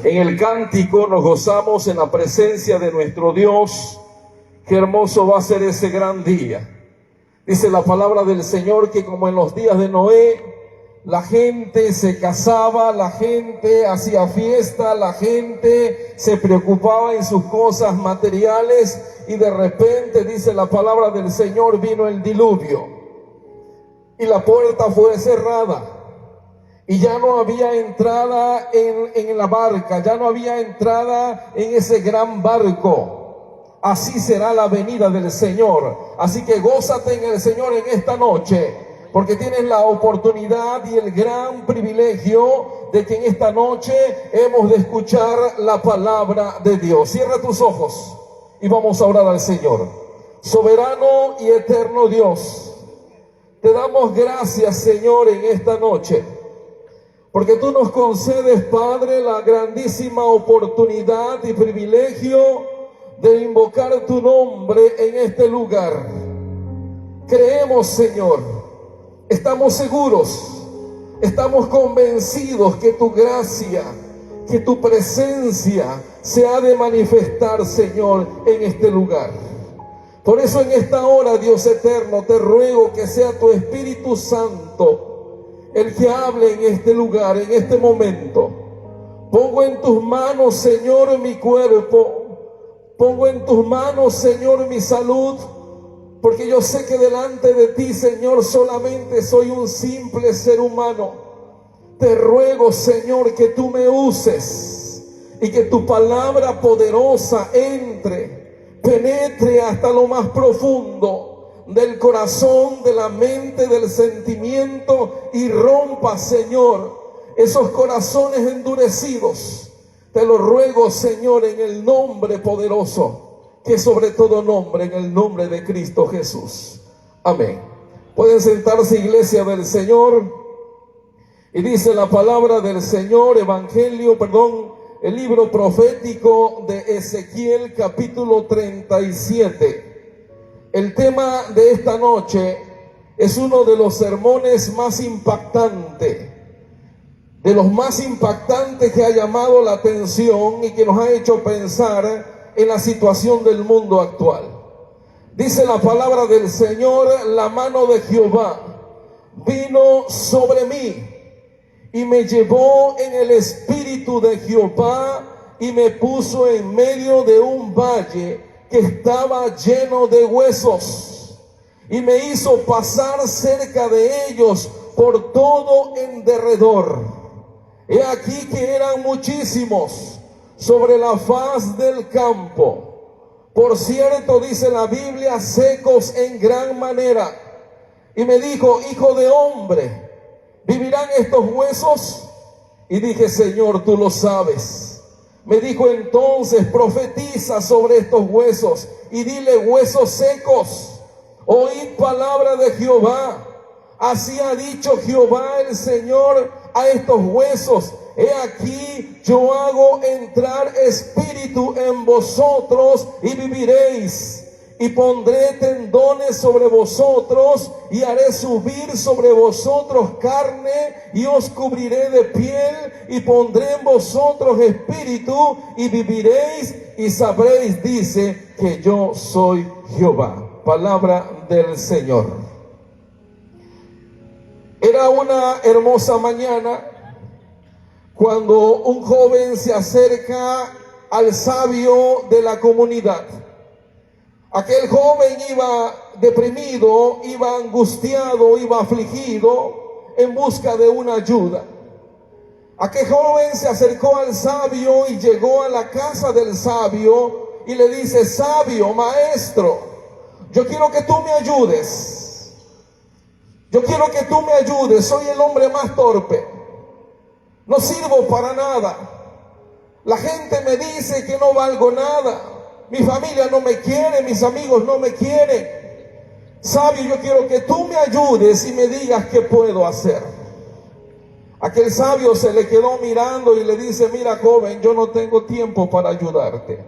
En el cántico nos gozamos en la presencia de nuestro Dios. Qué hermoso va a ser ese gran día. Dice la palabra del Señor que como en los días de Noé, la gente se casaba, la gente hacía fiesta, la gente se preocupaba en sus cosas materiales y de repente, dice la palabra del Señor, vino el diluvio y la puerta fue cerrada. Y ya no había entrada en la barca, ya no había entrada en ese gran barco. Así será la venida del Señor. Así que gózate en el Señor en esta noche, porque tienes la oportunidad y el gran privilegio de que en esta noche hemos de escuchar la palabra de Dios. Cierra tus ojos y vamos a orar al Señor. Soberano y eterno Dios, te damos gracias, Señor, en esta noche, porque tú nos concedes, Padre, la grandísima oportunidad y privilegio de invocar tu nombre en este lugar. Creemos, Señor, estamos seguros, estamos convencidos que tu gracia, que tu presencia se ha de manifestar, Señor, en este lugar. Por eso en esta hora, Dios eterno, te ruego que sea tu Espíritu Santo el que hable en este lugar, en este momento. Pongo en tus manos, Señor, mi cuerpo. Pongo en tus manos, Señor, mi salud. Porque yo sé que delante de ti, Señor, solamente soy un simple ser humano. Te ruego, Señor, que tú me uses y que tu palabra poderosa entre, penetre hasta lo más profundo del corazón, de la mente, del sentimiento y rompa, Señor, esos corazones endurecidos. Te lo ruego, Señor, en el nombre poderoso, que sobre todo nombre, en el nombre de Cristo Jesús. Amén. Pueden sentarse, iglesia del Señor. Y dice la palabra del Señor, el libro profético de Ezequiel, capítulo 37. El tema de esta noche es uno de los sermones más impactantes, de los más impactantes que ha llamado la atención y que nos ha hecho pensar en la situación del mundo actual. Dice la palabra del Señor: la mano de Jehová vino sobre mí y me llevó en el espíritu de Jehová y me puso en medio de un valle que estaba lleno de huesos, y me hizo pasar cerca de ellos por todo en derredor. He aquí que eran muchísimos sobre la faz del campo, por cierto, dice la Biblia, secos en gran manera. Y me dijo: hijo de hombre, ¿vivirán estos huesos? Y dije: Señor, tú lo sabes. Me dijo entonces: profetiza sobre estos huesos y dile: huesos secos, oíd palabra de Jehová. Así ha dicho Jehová el Señor a estos huesos: he aquí, yo hago entrar espíritu en vosotros y viviréis. Y pondré tendones sobre vosotros y haré subir sobre vosotros carne y os cubriré de piel y pondré en vosotros espíritu y viviréis y sabréis, dice, que yo soy Jehová. Palabra del Señor. Era una hermosa mañana cuando un joven se acerca al sabio de la comunidad. Aquel joven iba deprimido, iba angustiado, iba afligido en busca de una ayuda. Aquel joven se acercó al sabio y llegó a la casa del sabio y le dice: sabio, maestro, yo quiero que tú me ayudes. Yo quiero que tú me ayudes. Soy el hombre más torpe. No sirvo para nada. La gente me dice que no valgo nada. Mi familia no me quiere, mis amigos no me quieren. Sabio, yo quiero que tú me ayudes y me digas qué puedo hacer. Aquel sabio se le quedó mirando y le dice: mira, joven, yo no tengo tiempo para ayudarte.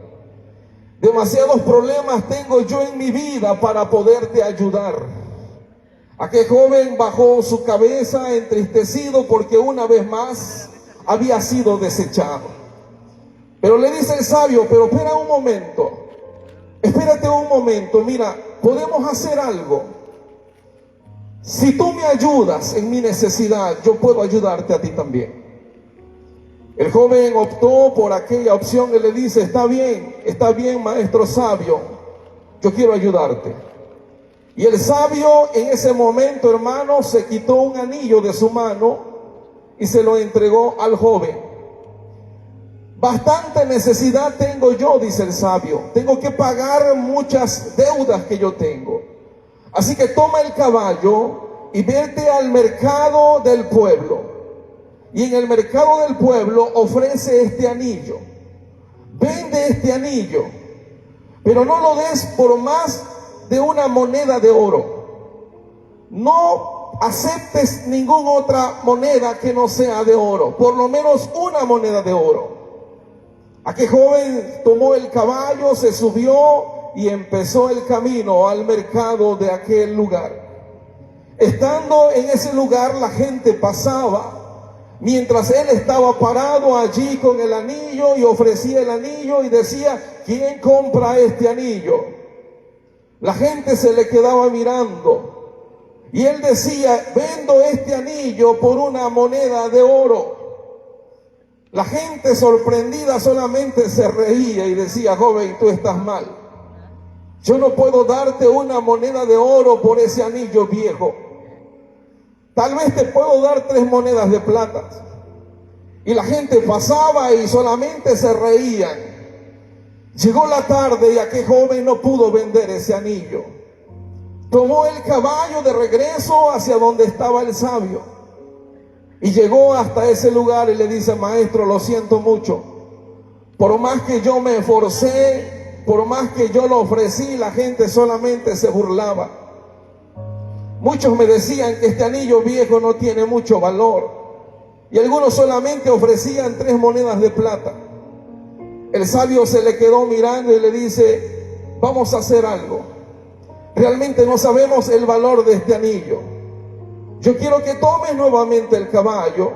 Demasiados problemas tengo yo en mi vida para poderte ayudar. Aquel joven bajó su cabeza entristecido porque una vez más había sido desechado. Pero le dice el sabio, pero espera un momento, espérate un momento, mira, podemos hacer algo. Si tú me ayudas en mi necesidad, yo puedo ayudarte a ti también. El joven optó por aquella opción y le dice, está bien, maestro sabio, yo quiero ayudarte. Y el sabio en ese momento, hermano, se quitó un anillo de su mano y se lo entregó al joven. Bastante necesidad tengo yo, dice el sabio. Tengo que pagar muchas deudas que yo tengo. Así que toma el caballo y vete al mercado del pueblo. Y en el mercado del pueblo ofrece este anillo. Vende este anillo, pero no lo des por más de una moneda de oro. No aceptes ninguna otra moneda que no sea de oro. Por lo menos una moneda de oro. Aquel joven tomó el caballo, se subió y empezó el camino al mercado de aquel lugar. Estando en ese lugar, la gente pasaba, mientras él estaba parado allí con el anillo y ofrecía el anillo y decía, ¿quién compra este anillo? La gente se le quedaba mirando y él decía, vendo este anillo por una moneda de oro. La gente sorprendida solamente se reía y decía, joven, tú estás mal. Yo no puedo darte una moneda de oro por ese anillo viejo. Tal vez te puedo dar 3 monedas de plata. Y la gente pasaba y solamente se reían. Llegó la tarde y aquel joven no pudo vender ese anillo. Tomó el caballo de regreso hacia donde estaba el sabio. Y llegó hasta ese lugar y le dice, maestro, lo siento mucho. Por más que yo me esforcé, por más que yo lo ofrecí, la gente solamente se burlaba. Muchos me decían que este anillo viejo no tiene mucho valor. Y algunos solamente ofrecían 3 monedas de plata. El sabio se le quedó mirando y le dice, vamos a hacer algo. Realmente no sabemos el valor de este anillo. Yo quiero que tomes nuevamente el caballo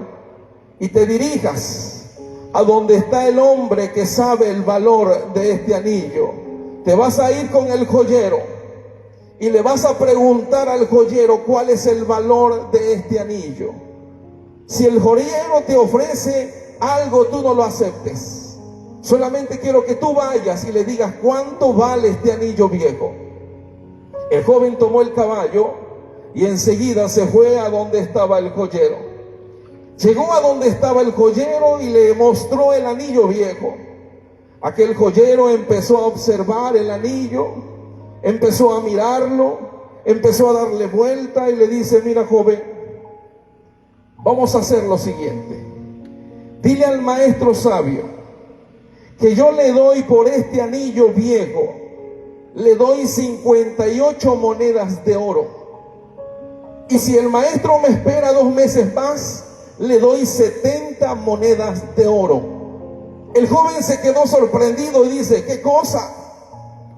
y te dirijas a donde está el hombre que sabe el valor de este anillo. Te vas a ir con el joyero y le vas a preguntar al joyero cuál es el valor de este anillo. Si el joyero te ofrece algo, tú no lo aceptes. Solamente quiero que tú vayas y le digas cuánto vale este anillo viejo. El joven tomó el caballo y enseguida se fue a donde estaba el joyero. Llegó a donde estaba el joyero y le mostró el anillo viejo. Aquel joyero empezó a observar el anillo, empezó a mirarlo, empezó a darle vuelta y le dice, mira joven, vamos a hacer lo siguiente. Dile al maestro sabio que yo le doy por este anillo viejo, le doy 58 monedas de oro. Y si el maestro me espera 2 meses más, le doy 70 monedas de oro. El joven se quedó sorprendido y dice, ¿qué cosa?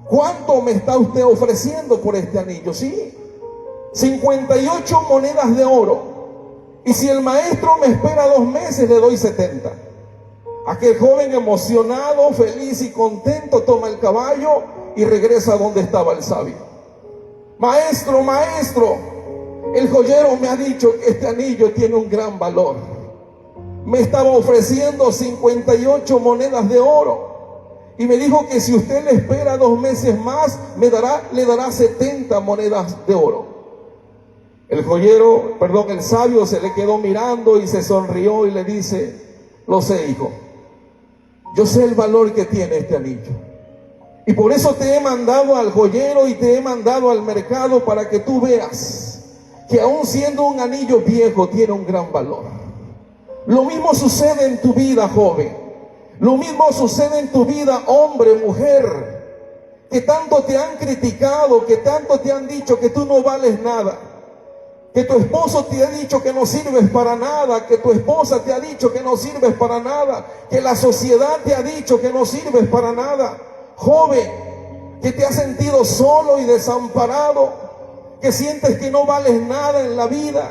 ¿Cuánto me está usted ofreciendo por este anillo? Sí, 58 monedas de oro. Y si el maestro me espera 2 meses, le doy 70. Aquel joven emocionado, feliz y contento toma el caballo y regresa a donde estaba el sabio. Maestro, maestro, el joyero me ha dicho que este anillo tiene un gran valor. Me estaba ofreciendo 58 monedas de oro. Y me dijo que si usted le espera 2 meses más, le dará 70 monedas de oro. El sabio se le quedó mirando y se sonrió y le dice, lo sé, hijo. Yo sé el valor que tiene este anillo. Y por eso te he mandado al joyero y te he mandado al mercado para que tú veas que aún siendo un anillo viejo tiene un gran valor. Lo mismo sucede en tu vida, joven. Lo mismo sucede en tu vida, hombre, mujer, que tanto te han criticado, que tanto te han dicho que tú no vales nada, que tu esposo te ha dicho que no sirves para nada, que tu esposa te ha dicho que no sirves para nada, que la sociedad te ha dicho que no sirves para nada. Joven, que te has sentido solo y desamparado, que sientes que no vales nada en la vida,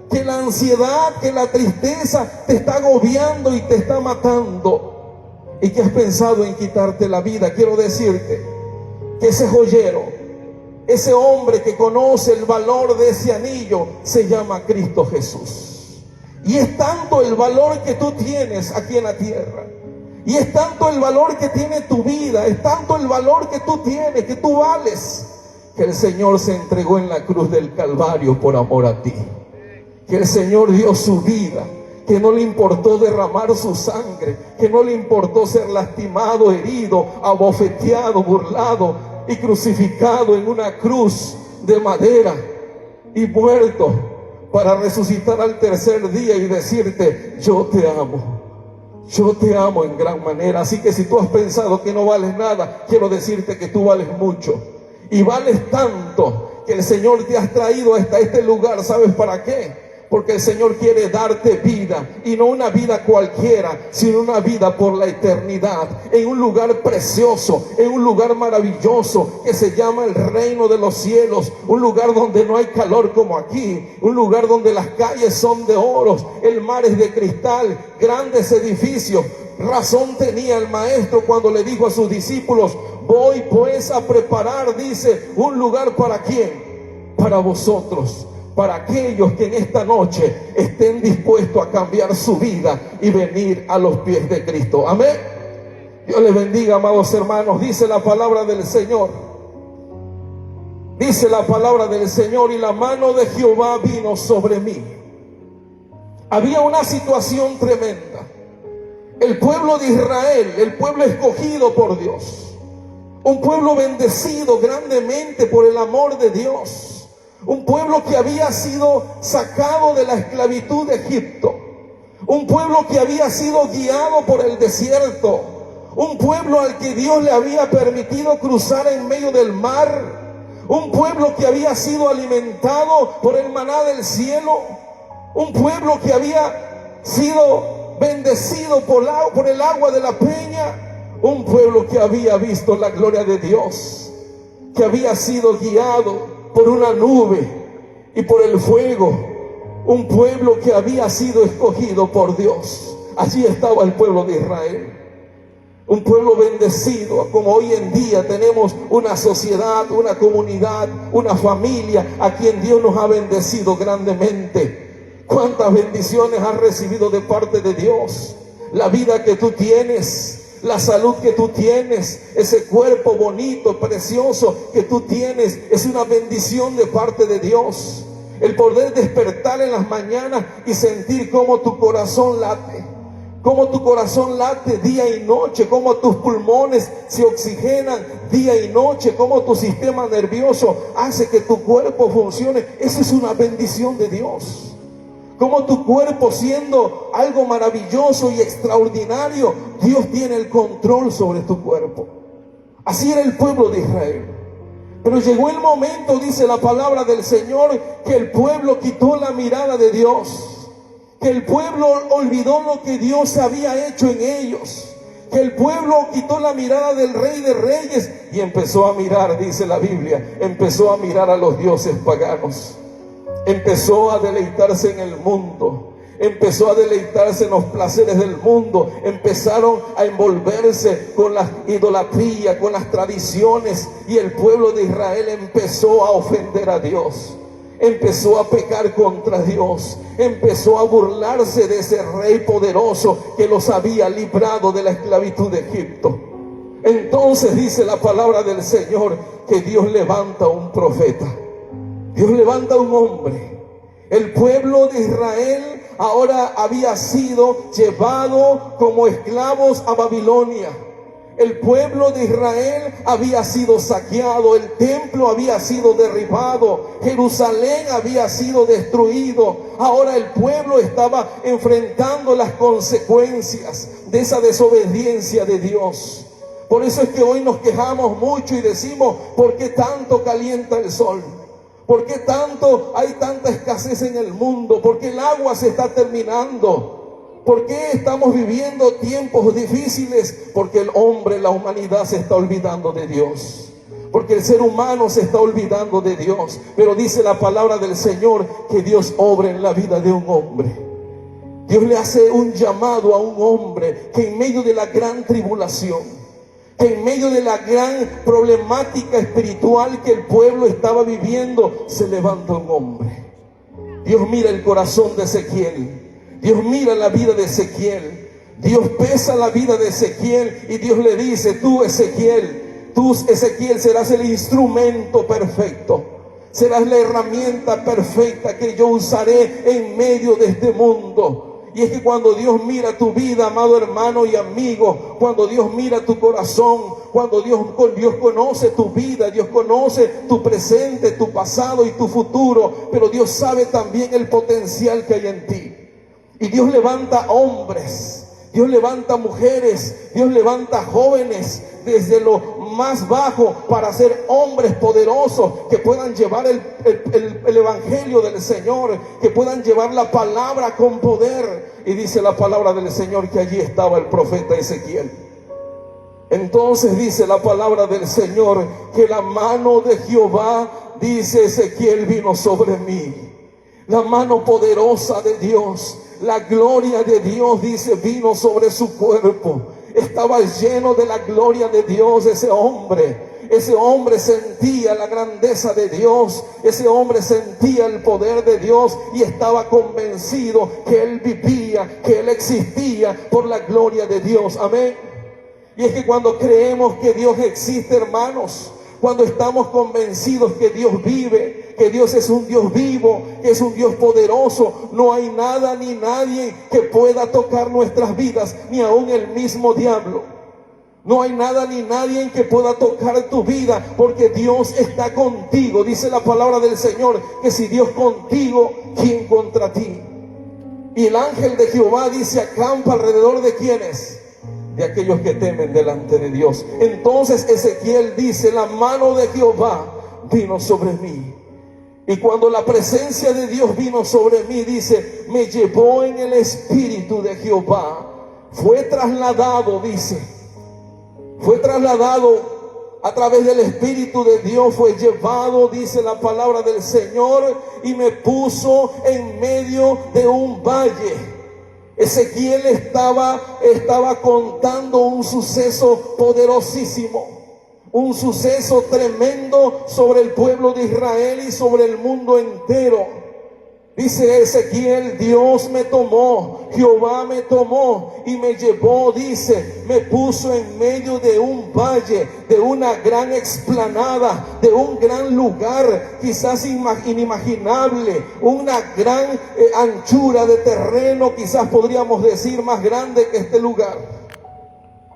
que la ansiedad, que la tristeza te está agobiando y te está matando. y que has pensado en quitarte la vida, quiero decirte que ese joyero, ese hombre que conoce el valor de ese anillo, se llama Cristo Jesús. Y es tanto el valor que tú tienes aquí en la tierra, y es tanto el valor que tiene tu vida, es tanto el valor que tú tienes, que tú vales, que el Señor se entregó en la cruz del Calvario por amor a ti. Que el Señor dio su vida, que no le importó derramar su sangre, que no le importó ser lastimado, herido, abofeteado, burlado y crucificado en una cruz de madera y muerto para resucitar al tercer día y decirte: yo te amo en gran manera. Así que si tú has pensado que no vales nada, quiero decirte que tú vales mucho y vales tanto que el Señor te ha traído hasta este lugar. ¿Sabes para qué? Porque el Señor quiere darte vida, y no una vida cualquiera, sino una vida por la eternidad, en un lugar precioso, en un lugar maravilloso que se llama el reino de los cielos, un lugar donde no hay calor como aquí, un lugar donde las calles son de oro, el mar es de cristal, grandes edificios. Razón tenía el maestro cuando le dijo a sus discípulos: voy pues a preparar, dice, un lugar ¿para quién? Para vosotros, para aquellos que en esta noche estén dispuestos a cambiar su vida y venir a los pies de Cristo. Amén. Dios les bendiga, amados hermanos. Dice la palabra del Señor. Dice la palabra del Señor: y la mano de Jehová vino sobre mí. Había una situación tremenda. El pueblo de Israel, el pueblo escogido por Dios, un pueblo bendecido grandemente por el amor de Dios, un pueblo que había sido sacado de la esclavitud de Egipto, un pueblo que había sido guiado por el desierto, un pueblo al que Dios le había permitido cruzar en medio del mar, un pueblo que había sido alimentado por el maná del cielo, un pueblo que había sido bendecido por el agua de la peña, un pueblo que había visto la gloria de Dios, que había sido guiado por una nube y por el fuego, un pueblo que había sido escogido por Dios. Allí estaba el pueblo de Israel, un pueblo bendecido, como hoy en día tenemos una sociedad, una comunidad, una familia a quien Dios nos ha bendecido grandemente. ¿Cuántas bendiciones has recibido de parte de Dios? La vida que tú tienes, la salud que tú tienes, ese cuerpo bonito, precioso que tú tienes, es una bendición de parte de Dios. El poder despertar en las mañanas y sentir cómo tu corazón late, cómo tu corazón late día y noche, cómo tus pulmones se oxigenan día y noche, cómo tu sistema nervioso hace que tu cuerpo funcione. Eso es una bendición de Dios. Como tu cuerpo, siendo algo maravilloso y extraordinario, Dios tiene el control sobre tu cuerpo. Así era el pueblo de Israel. Pero llegó el momento, dice la palabra del Señor, que el pueblo quitó la mirada de Dios, que el pueblo olvidó lo que Dios había hecho en ellos, que el pueblo quitó la mirada del Rey de Reyes y empezó a mirar, dice la Biblia, empezó a mirar a los dioses paganos. Empezó a deleitarse en el mundo, empezó a deleitarse en los placeres del mundo, empezaron a envolverse con la idolatría, con las tradiciones, y el pueblo de Israel empezó a ofender a Dios, empezó a pecar contra Dios, empezó a burlarse de ese rey poderoso que los había librado de la esclavitud de Egipto. Entonces dice la palabra del Señor que Dios levanta un profeta. Dios levanta un hombre. El pueblo de Israel ahora había sido llevado como esclavos a Babilonia. El pueblo de Israel había sido saqueado, el templo había sido derribado, Jerusalén había sido destruido. Ahora el pueblo estaba enfrentando las consecuencias de esa desobediencia de Dios. Por eso es que hoy nos quejamos mucho y decimos: ¿por qué tanto calienta el sol? ¿Por qué hay tanta escasez en el mundo? ¿Por qué el agua se está terminando? ¿Por qué estamos viviendo tiempos difíciles? Porque el hombre, la humanidad se está olvidando de Dios. Porque el ser humano se está olvidando de Dios. Pero dice la palabra del Señor que Dios obra en la vida de un hombre. Dios le hace un llamado a un hombre que en medio de la gran tribulación, que en medio de la gran problemática espiritual que el pueblo estaba viviendo, se levanta un hombre. Dios mira el corazón de Ezequiel. Dios mira la vida de Ezequiel. Dios pesa la vida de Ezequiel y Dios le dice: tú Ezequiel, serás el instrumento perfecto. Serás la herramienta perfecta que yo usaré en medio de este mundo. Y es que cuando Dios mira tu vida, amado hermano y amigo, cuando Dios mira tu corazón, cuando Dios conoce tu vida, Dios conoce tu presente, tu pasado y tu futuro, pero Dios sabe también el potencial que hay en ti. Y Dios levanta hombres, Dios levanta mujeres, Dios levanta jóvenes desde lo más bajo para ser hombres poderosos que puedan llevar el evangelio del Señor, que puedan llevar la palabra con poder. Y dice la palabra del Señor que allí estaba el profeta Ezequiel. Entonces dice la palabra del Señor que la mano de Jehová, dice Ezequiel, vino sobre mí. La mano poderosa de Dios, la gloria de Dios, dice, vino sobre su cuerpo. Estaba lleno de la gloria de Dios ese hombre. Ese hombre sentía la grandeza de Dios. Ese hombre sentía el poder de Dios y estaba convencido que él vivía, que él existía por la gloria de Dios. Amén. Y es que cuando creemos que Dios existe, hermanos, cuando estamos convencidos que Dios vive, que Dios es un Dios vivo, que es un Dios poderoso, no hay nada ni nadie que pueda tocar nuestras vidas, ni aun el mismo diablo. No hay nada ni nadie que pueda tocar tu vida, porque Dios está contigo. Dice la palabra del Señor que si Dios contigo, ¿quién contra ti? Y el ángel de Jehová, dice, acampa alrededor de ¿quiénes? De aquellos que temen delante de Dios. Entonces Ezequiel dice: la mano de Jehová vino sobre mí. Y cuando la presencia de Dios vino sobre mí, dice, me llevó en el espíritu de Jehová. Fue trasladado, dice, fue trasladado a través del espíritu de Dios, fue llevado, dice la palabra del Señor, y me puso en medio de un valle. Ezequiel estaba contando un suceso poderosísimo, un suceso tremendo sobre el pueblo de Israel y sobre el mundo entero. Dice Ezequiel: Dios me tomó, Jehová me tomó y me llevó, dice, me puso en medio de un valle, de una gran explanada, de un gran lugar, quizás inimaginable, una gran anchura de terreno, quizás podríamos decir más grande que este lugar.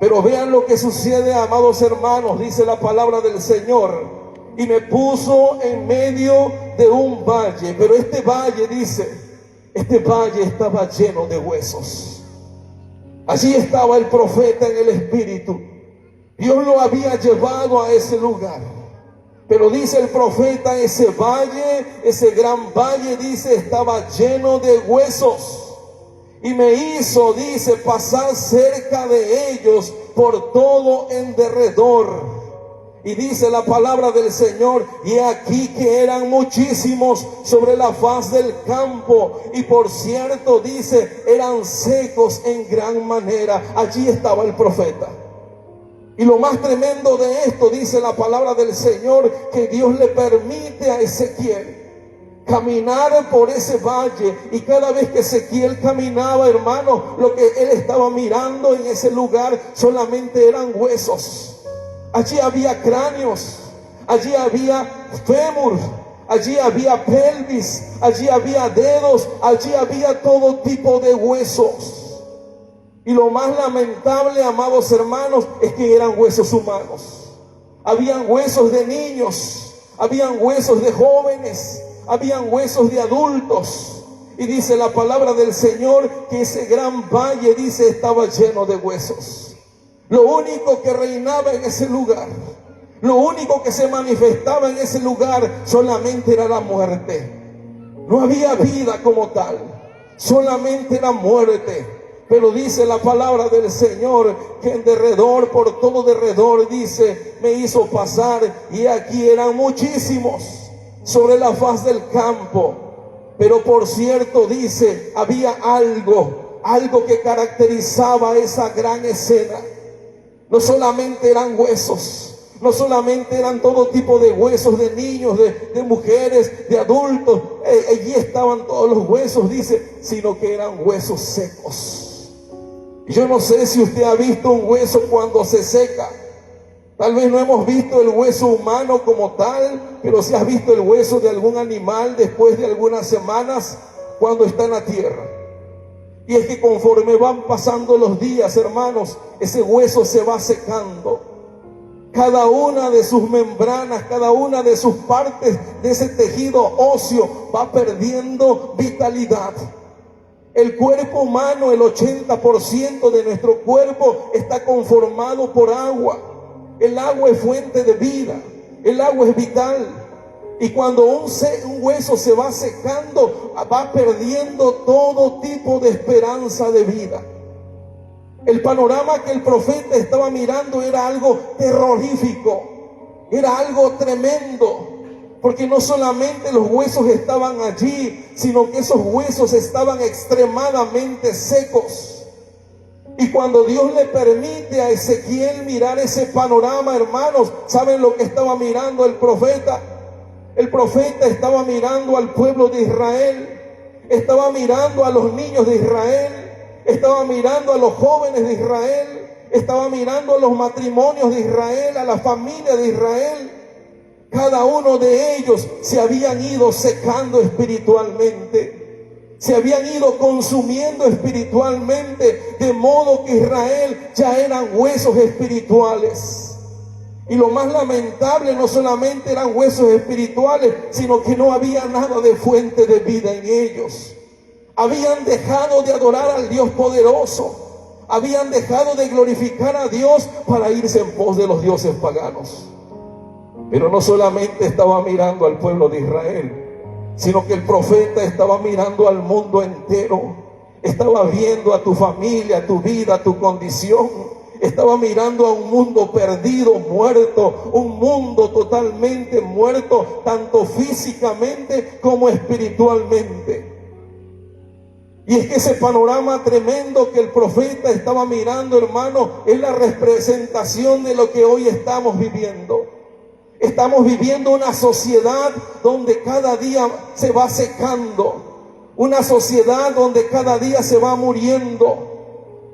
Pero vean lo que sucede, amados hermanos, dice la palabra del Señor. Y me puso en medio de un valle. Pero este valle, dice, este valle estaba lleno de huesos. Allí estaba el profeta en el espíritu. Dios lo había llevado a ese lugar. Pero dice el profeta, ese valle, ese gran valle, dice, estaba lleno de huesos. Y me hizo, dice, pasar cerca de ellos por todo en derredor. Y dice la palabra del Señor: y aquí que eran muchísimos sobre la faz del campo, y por cierto, dice, eran secos en gran manera. Allí estaba el profeta. Y lo más tremendo de esto, dice la palabra del Señor, que Dios le permite a Ezequiel caminar por ese valle. Y cada vez que Ezequiel caminaba, hermano, lo que él estaba mirando en ese lugar solamente eran huesos. Allí había cráneos, allí había fémur, allí había pelvis, allí había dedos, allí había todo tipo de huesos. Y lo más lamentable, amados hermanos, es que eran huesos humanos. Habían huesos de niños, habían huesos de jóvenes, habían huesos de adultos. Y dice la palabra del Señor que ese gran valle, dice, estaba lleno de huesos. Lo único que reinaba en ese lugar, lo único que se manifestaba en ese lugar, solamente era la muerte. No había vida como tal, solamente era muerte. Pero dice la palabra del Señor que en derredor, por todo derredor, dice, me hizo pasar, y aquí eran muchísimos sobre la faz del campo. Pero por cierto, dice, había algo algo que caracterizaba esa gran escena. No solamente eran huesos, no solamente eran todo tipo de huesos, de niños, de mujeres, de adultos. Allí estaban todos los huesos, dice, sino que eran huesos secos. Y yo no sé si usted ha visto un hueso cuando se seca. Tal vez no hemos visto el hueso humano como tal, pero si has visto el hueso de algún animal después de algunas semanas cuando está en la tierra. Y es que conforme van pasando los días, hermanos, ese hueso se va secando. Cada una de sus membranas, cada una de sus partes de ese tejido óseo va perdiendo vitalidad. El cuerpo humano, el 80% de nuestro cuerpo está conformado por agua. El agua es fuente de vida, el agua es vital. Y cuando un hueso se va secando, va perdiendo todo tipo de esperanza de vida. El panorama que el profeta estaba mirando era algo terrorífico, era algo tremendo, porque no solamente los huesos estaban allí, sino que esos huesos estaban extremadamente secos. Y cuando Dios le permite a Ezequiel mirar ese panorama, hermanos, ¿saben lo que estaba mirando el profeta? El profeta estaba mirando al pueblo de Israel, estaba mirando a los niños de Israel, estaba mirando a los jóvenes de Israel, estaba mirando a los matrimonios de Israel, a la familia de Israel. Cada uno de ellos se habían ido secando espiritualmente. Se habían ido consumiendo espiritualmente, de modo que Israel ya eran huesos espirituales. Y lo más lamentable, no solamente eran huesos espirituales, sino que no había nada de fuente de vida en ellos. Habían dejado de adorar al Dios poderoso. Habían dejado de glorificar a Dios para irse en pos de los dioses paganos. Pero no solamente estaba mirando al pueblo de Israel, sino que el profeta estaba mirando al mundo entero. Estaba viendo a tu familia, a tu vida, a tu condición. Estaba mirando a un mundo perdido, muerto, un mundo totalmente muerto, tanto físicamente como espiritualmente. Y es que ese panorama tremendo que el profeta estaba mirando, hermano, es la representación de lo que hoy estamos viviendo. Estamos viviendo una sociedad donde cada día se va secando, una sociedad donde cada día se va muriendo,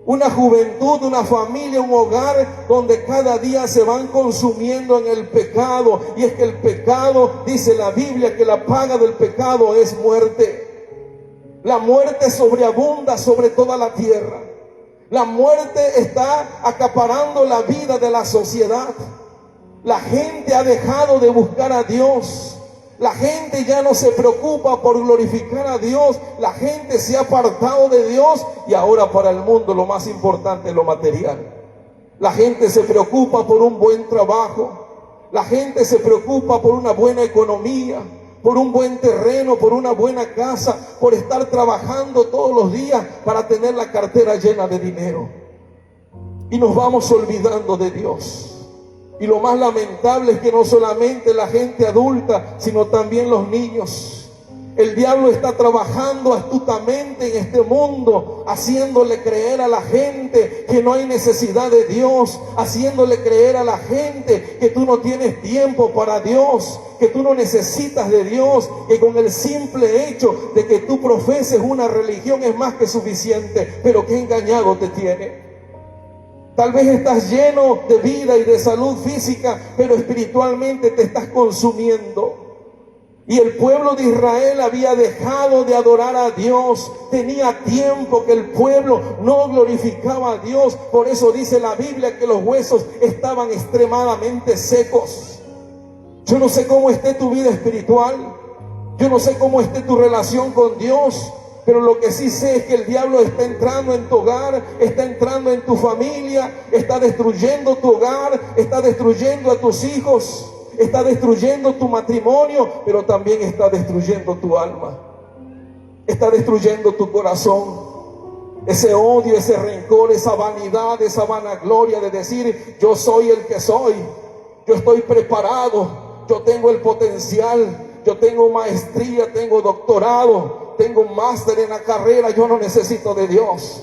una juventud, una familia, un hogar donde cada día se van consumiendo en el pecado. Y es que el pecado, dice la Biblia, que la paga del pecado es muerte. La muerte sobreabunda sobre toda la tierra. La muerte está acaparando la vida de la sociedad. La gente ha dejado de buscar a Dios. La gente ya no se preocupa por glorificar a Dios. La gente se ha apartado de Dios y ahora para el mundo lo más importante es lo material. La gente se preocupa por un buen trabajo. La gente se preocupa por una buena economía, por un buen terreno, por una buena casa, por estar trabajando todos los días para tener la cartera llena de dinero. Y nos vamos olvidando de Dios. Y lo más lamentable es que no solamente la gente adulta, sino también los niños. El diablo está trabajando astutamente en este mundo, haciéndole creer a la gente que no hay necesidad de Dios, haciéndole creer a la gente que tú no tienes tiempo para Dios, que tú no necesitas de Dios, que con el simple hecho de que tú profeses una religión es más que suficiente. Pero qué engañado te tiene. Tal vez estás lleno de vida y de salud física, pero espiritualmente te estás consumiendo. Y el pueblo de Israel había dejado de adorar a Dios. Tenía tiempo que el pueblo no glorificaba a Dios. Por eso dice la Biblia que los huesos estaban extremadamente secos. Yo no sé cómo esté tu vida espiritual. Yo no sé cómo esté tu relación con Dios. Pero lo que sí sé es que el diablo está entrando en tu hogar, está entrando en tu familia, está destruyendo tu hogar, está destruyendo a tus hijos, está destruyendo tu matrimonio, pero también está destruyendo tu alma, está destruyendo tu corazón. Ese odio, ese rencor, esa vanidad, esa vanagloria de decir yo soy el que soy, yo estoy preparado, yo tengo el potencial, yo tengo maestría, tengo doctorado. tengo un máster en la carrera, yo no necesito de Dios,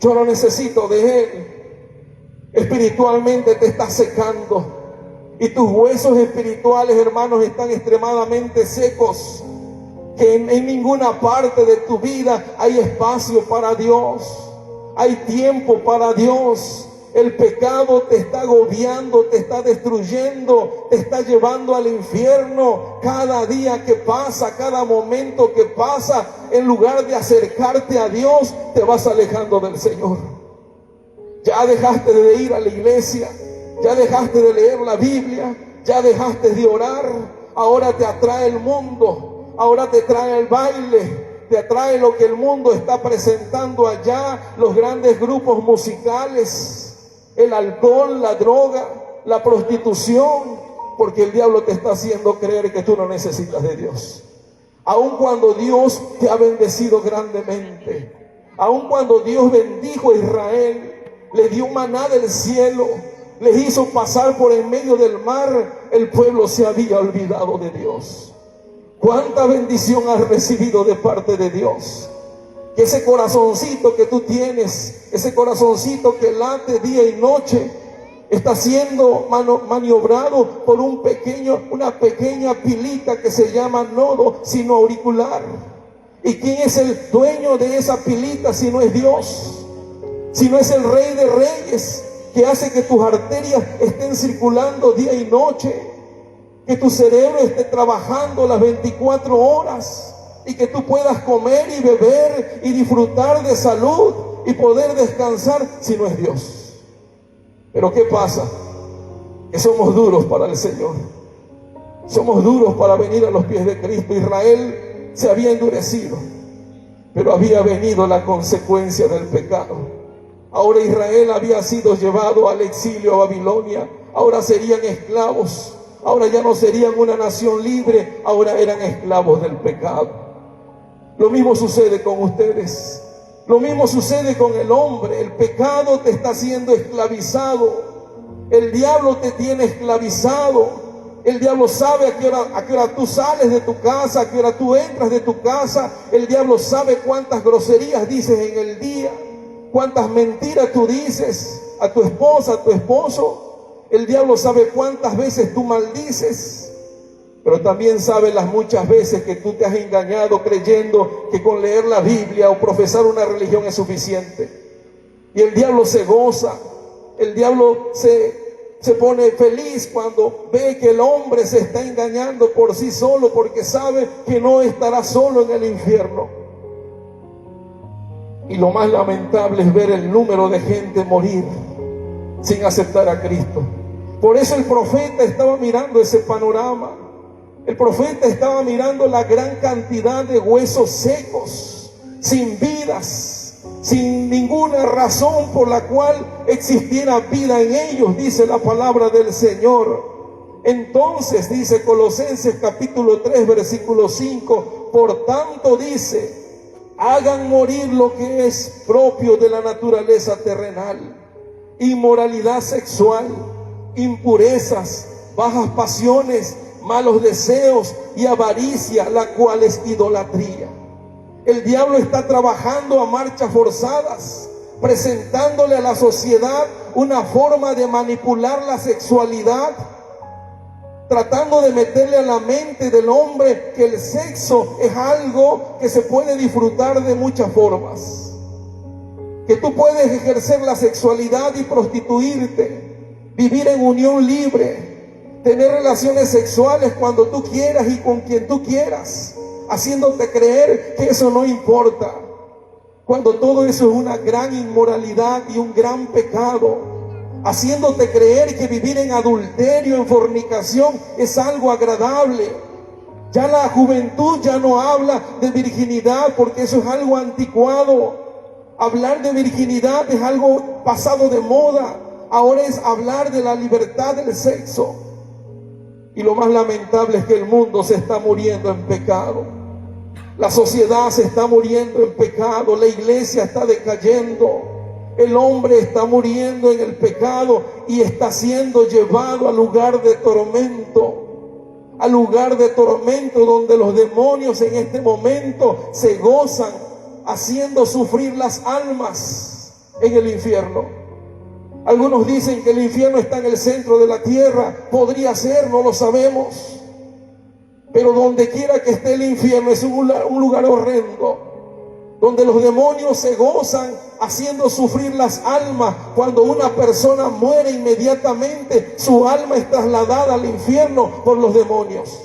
yo no necesito de Él. Espiritualmente te estás secando y tus huesos espirituales, hermanos, están extremadamente secos, que en ninguna parte de tu vida hay espacio para Dios, hay tiempo para Dios. El pecado te está agobiando, te está destruyendo, te está llevando al infierno. Cada día que pasa, cada momento que pasa, en lugar de acercarte a Dios, te vas alejando del Señor. Ya dejaste de ir a la iglesia, ya dejaste de leer la Biblia, ya dejaste de orar. Ahora te atrae el mundo, ahora te trae el baile, te atrae lo que el mundo está presentando allá, los grandes grupos musicales, el alcohol, la droga, la prostitución, porque el diablo te está haciendo creer que tú no necesitas de Dios. Aun cuando Dios te ha bendecido grandemente, aun cuando Dios bendijo a Israel, le dio maná del cielo, les hizo pasar por en medio del mar, el pueblo se había olvidado de Dios. ¿Cuánta bendición has recibido de parte de Dios? Que ese corazoncito que tú tienes, ese corazoncito que late día y noche, está siendo maniobrado por una pequeña pilita que se llama nodo sino auricular. ¿Y quién es el dueño de esa pilita si no es Dios? Si no es el Rey de Reyes, que hace que tus arterias estén circulando día y noche, que tu cerebro esté trabajando las 24 horas y que tú puedas comer y beber y disfrutar de salud y poder descansar, si no es Dios. Pero ¿qué pasa? Que somos duros para el Señor, somos duros para venir a los pies de Cristo. Israel se había endurecido, pero había venido la consecuencia del pecado. Ahora Israel había sido llevado al exilio a Babilonia, ahora serían esclavos. Ahora ya no serían una nación libre, ahora eran esclavos del pecado. Lo mismo sucede con ustedes, lo mismo sucede con el hombre. El pecado te está haciendo esclavizado, el diablo te tiene esclavizado. El diablo sabe a qué hora tú sales de tu casa, a qué hora tú entras de tu casa. El diablo sabe cuántas groserías dices en el día, cuántas mentiras tú dices a tu esposa, a tu esposo. El diablo sabe cuántas veces tú maldices, pero también sabe las muchas veces que tú te has engañado creyendo que con leer la Biblia o profesar una religión es suficiente. Y el diablo se goza, el diablo se pone feliz cuando ve que el hombre se está engañando por sí solo, porque sabe que no estará solo en el infierno. Y lo más lamentable es ver el número de gente morir sin aceptar a Cristo. Por eso el profeta estaba mirando ese panorama. El profeta estaba mirando la gran cantidad de huesos secos, sin vidas, sin ninguna razón por la cual existiera vida en ellos, dice la palabra del Señor. Entonces dice Colosenses capítulo 3 versículo 5, por tanto dice, hagan morir lo que es propio de la naturaleza terrenal: inmoralidad sexual, impurezas, bajas pasiones, malos deseos y avaricia, la cual es idolatría. El diablo está trabajando a marchas forzadas, presentándole a la sociedad una forma de manipular la sexualidad, tratando de meterle a la mente del hombre que el sexo es algo que se puede disfrutar de muchas formas, que tú puedes ejercer la sexualidad y prostituirte, vivir en unión libre, tener relaciones sexuales cuando tú quieras y con quien tú quieras, haciéndote creer que eso no importa, cuando todo eso es una gran inmoralidad y un gran pecado, haciéndote creer que vivir en adulterio, en fornicación es algo agradable. Ya la juventud ya no habla de virginidad porque eso es algo anticuado. Hablar de virginidad es algo pasado de moda. Ahora es hablar de la libertad del sexo. Y lo más lamentable es que el mundo se está muriendo en pecado. La sociedad se está muriendo en pecado. La iglesia está decayendo. El hombre está muriendo en el pecado y está siendo llevado al lugar de tormento. al lugar de tormento donde los demonios en este momento se gozan haciendo sufrir las almas en el infierno. Algunos dicen que el infierno está en el centro de la tierra. Podría ser, no lo sabemos. Pero donde quiera que esté el infierno es un lugar horrendo, donde los demonios se gozan haciendo sufrir las almas. Cuando una persona muere, inmediatamente su alma es trasladada al infierno por los demonios.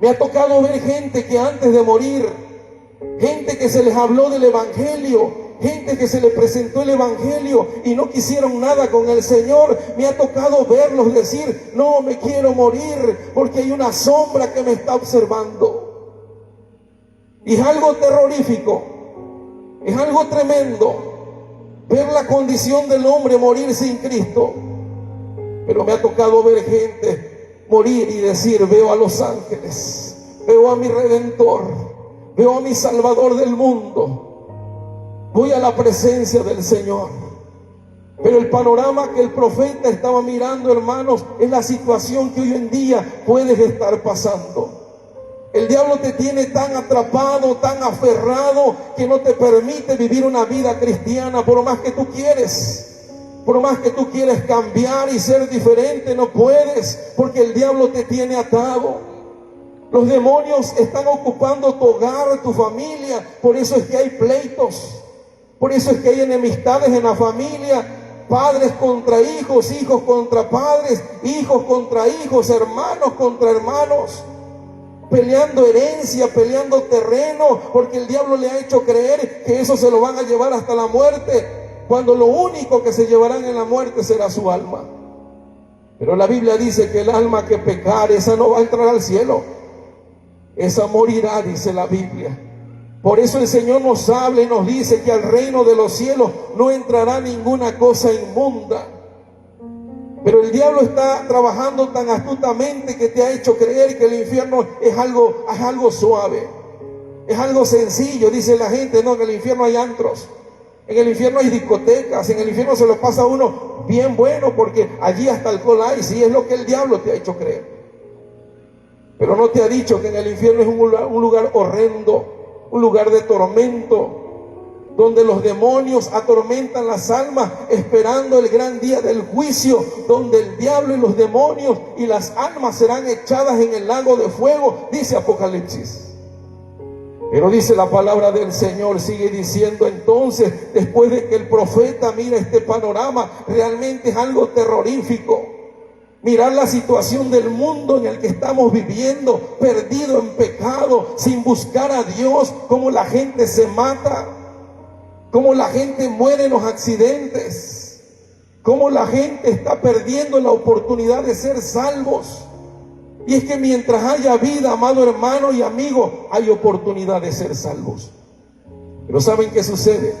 Me ha tocado ver gente que antes de morir, gente que se les habló del evangelio, gente que se le presentó el evangelio y no quisieron nada con el Señor. Me ha tocado verlos decir: no, me quiero morir porque hay una sombra que me está observando. Y es algo terrorífico, es algo tremendo ver la condición del hombre morir sin Cristo. Pero me ha tocado ver gente morir y decir: veo a los ángeles, veo a mi Redentor, veo a mi Salvador del mundo. Voy a la presencia del Señor. Pero el panorama que el profeta estaba mirando, hermanos, es la situación que hoy en día puedes estar pasando. El diablo te tiene tan atrapado, tan aferrado, que no te permite vivir una vida cristiana. Por más que tú quieres, por más que tú quieres cambiar y ser diferente, no puedes, porque el diablo te tiene atado. Los demonios están ocupando tu hogar, tu familia. Por eso es que hay pleitos. Por eso es que hay enemistades en la familia, padres contra hijos, hijos contra padres, hijos contra hijos, hermanos contra hermanos, peleando herencia, peleando terreno, porque el diablo le ha hecho creer que eso se lo van a llevar hasta la muerte, cuando lo único que se llevarán en la muerte será su alma. Pero la Biblia dice que el alma que pecare, esa no va a entrar al cielo, esa morirá, dice la Biblia. Por eso el Señor nos habla y nos dice que al reino de los cielos no entrará ninguna cosa inmunda. Pero el diablo está trabajando tan astutamente que te ha hecho creer que el infierno es algo suave, es algo sencillo. Dice la gente: no, en el infierno hay antros, en el infierno hay discotecas, en el infierno se lo pasa a uno bien bueno porque allí hasta alcohol hay. Sí, es lo que el diablo te ha hecho creer. Pero no te ha dicho que en el infierno es un lugar horrendo, un lugar de tormento, donde los demonios atormentan las almas esperando el gran día del juicio, donde el diablo y los demonios y las almas serán echadas en el lago de fuego, dice Apocalipsis. Pero dice la palabra del Señor, sigue diciendo entonces, después de que el profeta mira este panorama, realmente es algo terrorífico. Mirar la situación del mundo en el que estamos viviendo, perdido en pecado, sin buscar a Dios, cómo la gente se mata, cómo la gente muere en los accidentes, cómo la gente está perdiendo la oportunidad de ser salvos. Y es que mientras haya vida, amado hermano y amigo, hay oportunidad de ser salvos. Pero ¿saben qué sucede?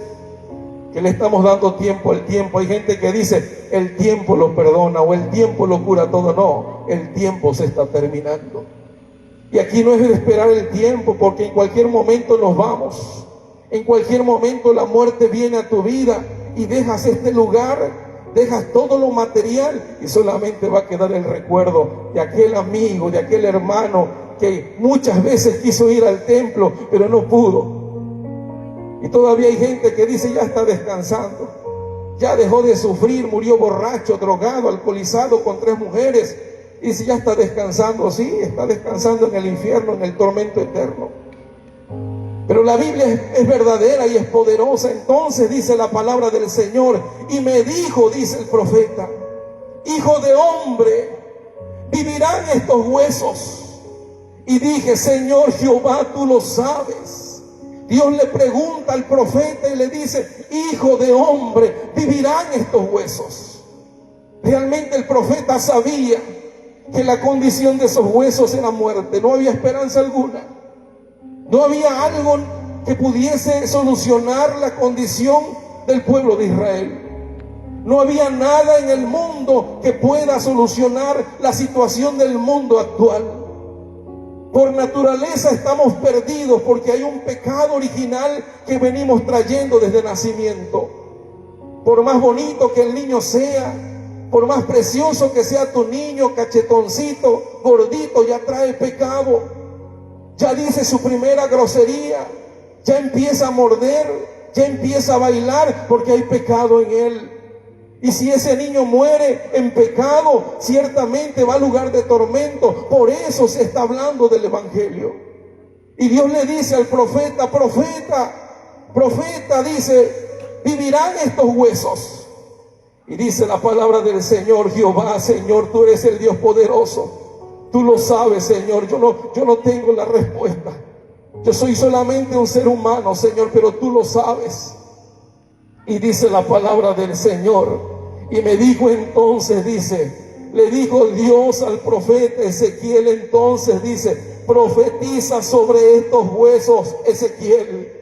Que le estamos dando tiempo al tiempo. Hay gente que dice: el tiempo lo perdona o el tiempo lo cura todo. No, el tiempo se está terminando. Y aquí no es de esperar el tiempo, porque en cualquier momento nos vamos. En cualquier momento la muerte viene a tu vida y dejas este lugar, dejas todo lo material y solamente va a quedar el recuerdo de aquel amigo, de aquel hermano que muchas veces quiso ir al templo, pero no pudo. Y todavía hay gente que dice: ya está descansando, ya dejó de sufrir, murió borracho, drogado, alcoholizado con 3 mujeres. Y dice: ya está descansando. Sí, está descansando en el infierno, en el tormento eterno. Pero la Biblia es verdadera y es poderosa. Entonces dice la palabra del Señor: y me dijo, dice el profeta: hijo de hombre, ¿vivirán estos huesos? Y dije: Señor Jehová, tú lo sabes. Dios le pregunta al profeta y le dice: hijo de hombre, ¿vivirán estos huesos? Realmente el profeta sabía que la condición de esos huesos era muerte. No había esperanza alguna. No había algo que pudiese solucionar la condición del pueblo de Israel. No había nada en el mundo que pueda solucionar la situación del mundo actual. Por naturaleza estamos perdidos porque hay un pecado original que venimos trayendo desde nacimiento. Por más bonito que el niño sea, Por más precioso que sea tu niño, cachetoncito, gordito, ya trae pecado. Ya dice su primera grosería, ya empieza a morder, ya empieza a bailar porque hay pecado en él. Y si ese niño muere en pecado, ciertamente va al lugar de tormento. Por eso se está hablando del evangelio. Y Dios le dice al profeta, profeta, dice, vivirán estos huesos. Y dice la palabra del Señor, Jehová, Señor, tú eres el Dios poderoso. Tú lo sabes, Señor, yo no tengo la respuesta. Yo soy solamente un ser humano, Señor, pero tú lo sabes. Y dice la palabra del Señor, y me dijo entonces, dice, le dijo Dios al profeta Ezequiel, entonces dice, profetiza sobre estos huesos, Ezequiel.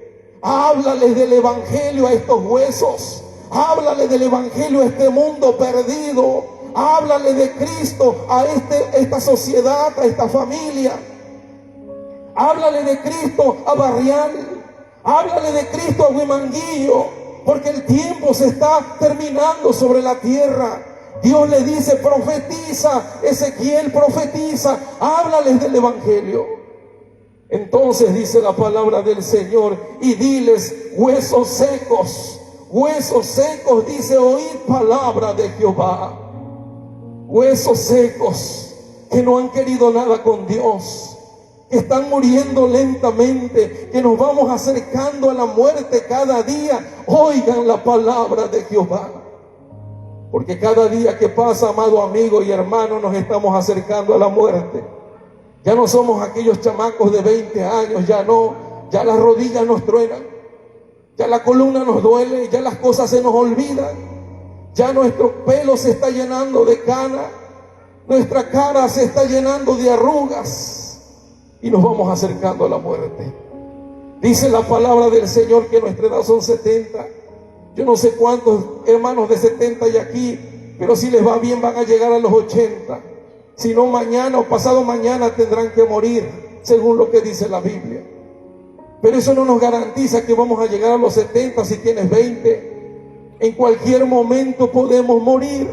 Háblales del evangelio a estos huesos. Háblale del evangelio a este mundo perdido. Háblale de Cristo a esta sociedad, a esta familia. Háblale de Cristo a Barrial. Háblale de Cristo a Huimanguillo. Porque el tiempo se está terminando sobre la tierra. Dios le dice, profetiza, Ezequiel, profetiza, háblales del evangelio. Entonces dice la palabra del Señor, y diles, huesos secos, dice, oíd palabra de Jehová. Huesos secos que no han querido nada con Dios, que están muriendo lentamente, que nos vamos acercando a la muerte cada día. Oigan la palabra de Jehová. Porque cada día que pasa, amado amigo y hermano, nos estamos acercando a la muerte. Ya no somos aquellos chamacos de 20 años, ya no, ya las rodillas nos truenan, ya la columna nos duele, ya las cosas se nos olvidan, ya nuestro pelo se está llenando de cana, nuestra cara se está llenando de arrugas. Y nos vamos acercando a la muerte. Dice la palabra del Señor que nuestra edad son 70. Yo no sé cuántos hermanos de 70 hay aquí, pero si les va bien van a llegar a los 80. Si no, mañana o pasado mañana tendrán que morir, según lo que dice la Biblia. Pero eso no nos garantiza que vamos a llegar a los 70 si tienes 20. En cualquier momento podemos morir,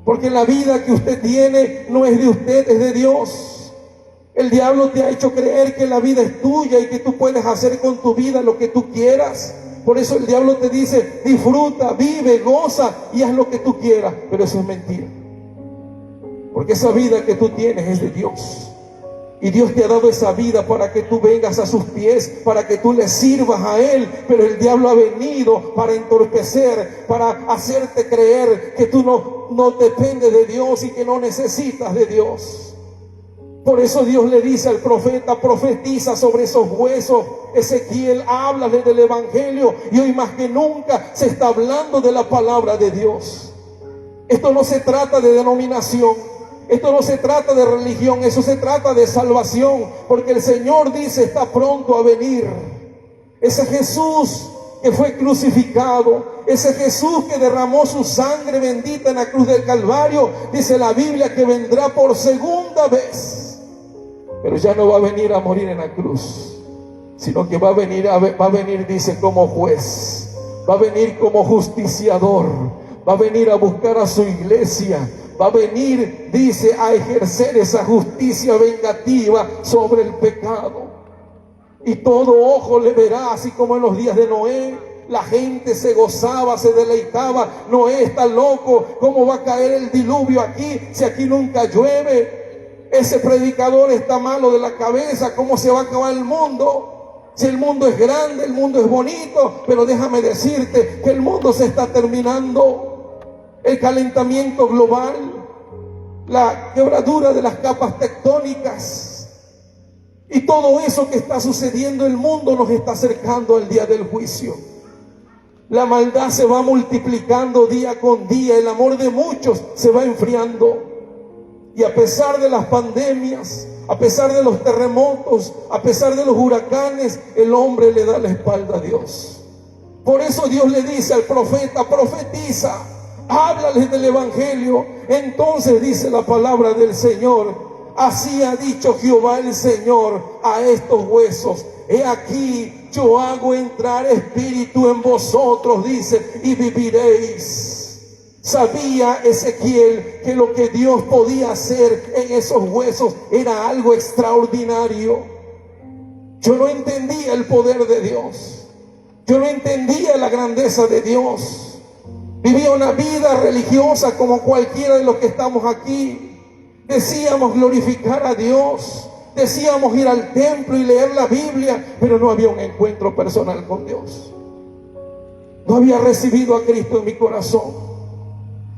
porque la vida que usted tiene no es de usted, es de Dios. El diablo te ha hecho creer que la vida es tuya y que tú puedes hacer con tu vida lo que tú quieras. Por eso el diablo te dice, disfruta, vive, goza y haz lo que tú quieras. Pero eso es mentira. Porque esa vida que tú tienes es de Dios. Y Dios te ha dado esa vida para que tú vengas a sus pies, para que tú le sirvas a Él. Pero el diablo ha venido para entorpecer, para hacerte creer que tú no dependes de Dios y que no necesitas de Dios. Por eso Dios le dice al profeta, profetiza sobre esos huesos. Ezequiel, háblale del evangelio. Y hoy más que nunca se está hablando de la palabra de Dios. Esto no se trata de denominación. Esto no se trata de religión. Eso se trata de salvación. Porque el Señor dice, está pronto a venir. Ese Jesús que fue crucificado, ese Jesús que derramó su sangre bendita en la cruz del Calvario, dice la Biblia que vendrá por segunda vez. Pero ya no va a venir a morir en la cruz, sino que va a venir, dice, como juez, va a venir como justiciador, va a venir a buscar a su iglesia, va a venir, dice, a ejercer esa justicia vengativa sobre el pecado. Y todo ojo le verá, así como en los días de Noé. La gente se gozaba, se deleitaba. Noé está loco, ¿cómo va a caer el diluvio aquí si aquí nunca llueve? Ese predicador está malo de la cabeza, ¿cómo se va a acabar el mundo? Si el mundo es grande, el mundo es bonito, pero déjame decirte que el mundo se está terminando. El calentamiento global, la quebradura de las capas tectónicas y todo eso que está sucediendo en el mundo nos está acercando al día del juicio. La maldad se va multiplicando día con día, el amor de muchos se va enfriando. Y a pesar de las pandemias, a pesar de los terremotos, a pesar de los huracanes, el hombre le da la espalda a Dios. Por eso Dios le dice al profeta, profetiza, háblales del evangelio. Entonces dice la palabra del Señor, así ha dicho Jehová el Señor a estos huesos, he aquí yo hago entrar espíritu en vosotros, dice, y viviréis. Sabía Ezequiel que lo que Dios podía hacer en esos huesos era algo extraordinario. Yo no entendía el poder de Dios. Yo no entendía la grandeza de Dios. Vivía una vida religiosa como cualquiera de los que estamos aquí. Decíamos glorificar a Dios. Decíamos ir al templo y leer la Biblia, pero no había un encuentro personal con Dios. No había recibido a Cristo en mi corazón,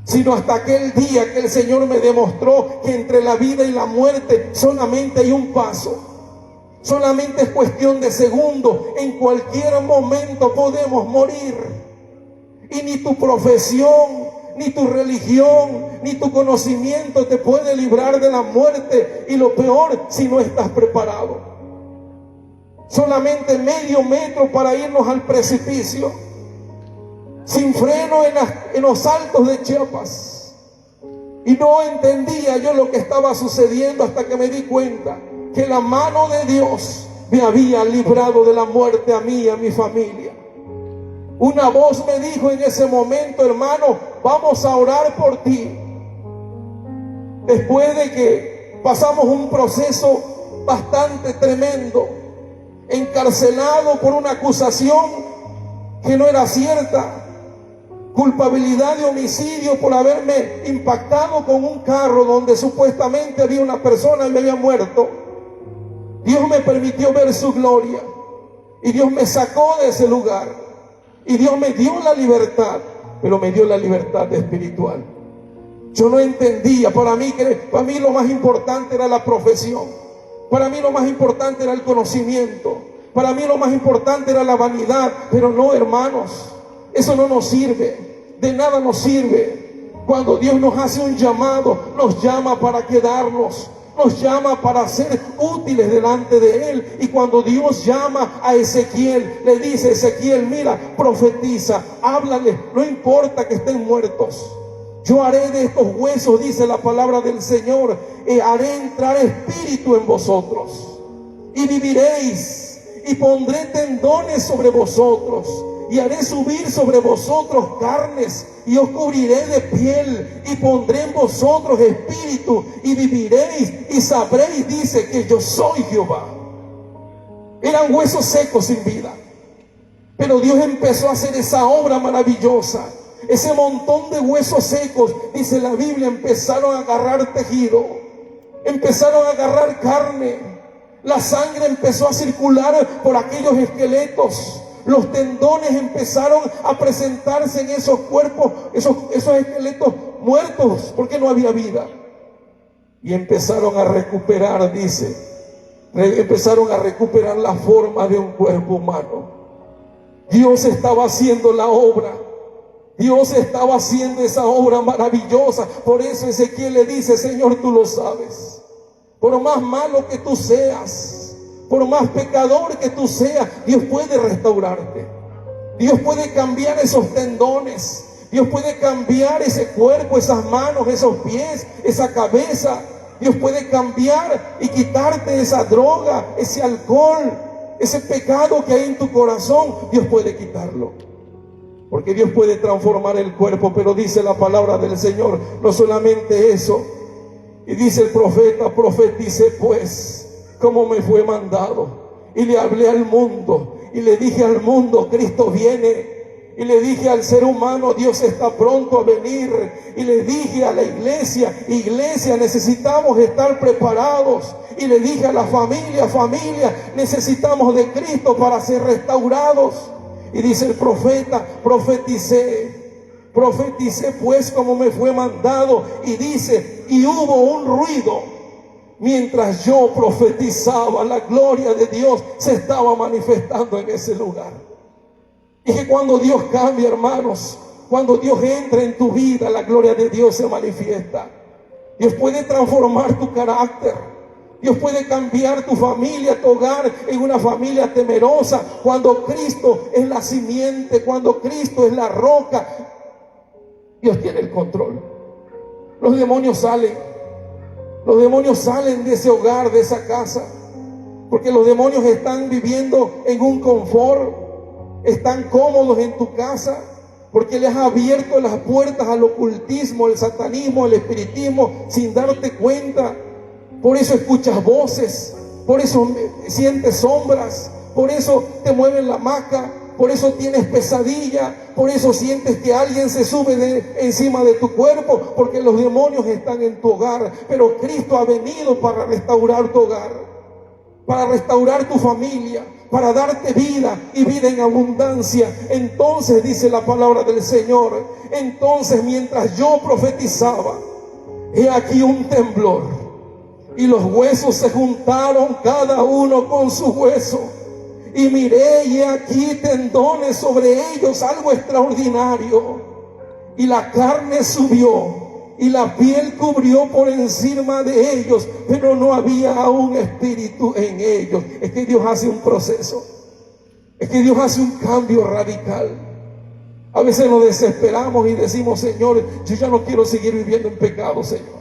sino hasta aquel día que el Señor me demostró que entre la vida y la muerte solamente hay un paso. Solamente es cuestión de segundos. En cualquier momento podemos morir. Y ni tu profesión, ni tu religión, ni tu conocimiento te puede librar de la muerte. Y lo peor, si no estás preparado. Solamente medio metro para irnos al precipicio. Sin freno en los altos de Chiapas. Y no entendía yo lo que estaba sucediendo hasta que me di cuenta que la mano de Dios me había librado de la muerte a mí y a mi familia. Una voz me dijo en ese momento: hermano, vamos a orar por ti. Después de que pasamos un proceso bastante tremendo, encarcelado por una acusación que no era cierta, culpabilidad de homicidio por haberme impactado con un carro donde supuestamente había una persona y me había muerto. Dios me permitió ver su gloria y Dios me sacó de ese lugar y Dios me dio la libertad, pero me dio la libertad espiritual. Yo no entendía. Para mí lo más importante era la profesión. Para mí lo más importante era el conocimiento. Para mí lo más importante era la vanidad. Pero no, hermanos, eso no nos sirve. De nada nos sirve. Cuando Dios nos hace un llamado, nos llama para quedarnos. Nos llama para ser útiles delante de Él. Y cuando Dios llama a Ezequiel, le dice: Ezequiel, mira, profetiza, háblale, no importa que estén muertos. Yo haré de estos huesos, dice la palabra del Señor, haré entrar espíritu en vosotros y viviréis, y pondré tendones sobre vosotros y haré subir sobre vosotros carnes y os cubriré de piel y pondré en vosotros espíritu y viviréis y sabréis, dice, que yo soy Jehová. Eran huesos secos sin vida, pero Dios empezó a hacer esa obra maravillosa. Ese montón de huesos secos, dice la Biblia, empezaron a agarrar tejido, empezaron a agarrar carne, la sangre empezó a circular por aquellos esqueletos, los tendones empezaron a presentarse en esos cuerpos, esos esqueletos muertos, porque no había vida, y empezaron a recuperar, dice, empezaron a recuperar la forma de un cuerpo humano. Dios estaba haciendo la obra. Dios estaba haciendo esa obra maravillosa. Por eso Ezequiel le dice: Señor, tú lo sabes. Por más malo que tú seas, por más pecador que tú seas, Dios puede restaurarte. Dios puede cambiar esos tendones. Dios puede cambiar ese cuerpo, esas manos, esos pies, esa cabeza. Dios puede cambiar y quitarte esa droga, ese alcohol, ese pecado que hay en tu corazón. Dios puede quitarlo. Porque Dios puede transformar el cuerpo. Pero dice la palabra del Señor, no solamente eso. Y dice el profeta: profeticé pues como me fue mandado. Y le hablé al mundo. Y le dije al mundo: Cristo viene. Y le dije al ser humano: Dios está pronto a venir. Y le dije a la iglesia: iglesia, necesitamos estar preparados. Y le dije a la familia: familia, necesitamos de Cristo para ser restaurados. Y dice el profeta: profeticé pues como me fue mandado. Y dice: y hubo un ruido. Mientras yo profetizaba, la gloria de Dios se estaba manifestando en ese lugar. Y que cuando Dios cambia, hermanos, cuando Dios entra en tu vida, la gloria de Dios se manifiesta. Dios puede transformar tu carácter. Dios puede cambiar tu familia, tu hogar en una familia temerosa. Cuando Cristo es la simiente, cuando Cristo es la roca, Dios tiene el control. Los demonios salen de ese hogar, de esa casa, porque los demonios están viviendo en un confort, están cómodos en tu casa, porque le has abierto las puertas al ocultismo, al satanismo, al espiritismo, sin darte cuenta. Por eso escuchas voces, por eso sientes sombras, por eso te mueven la hamaca, por eso tienes pesadilla, por eso sientes que alguien se sube encima de tu cuerpo, porque los demonios están en tu hogar. Pero Cristo ha venido para restaurar tu hogar, para restaurar tu familia, para darte vida y vida en abundancia. Entonces, dice la palabra del Señor, entonces mientras yo profetizaba, he aquí un temblor, y los huesos se juntaron cada uno con su hueso, y miré y he aquí tendones sobre ellos, algo extraordinario, y la carne subió y la piel cubrió por encima de ellos, pero no había aún espíritu en ellos. Es que Dios hace un proceso, es que Dios hace un cambio radical. A veces nos desesperamos y decimos: Señor, yo ya no quiero seguir viviendo en pecado, Señor.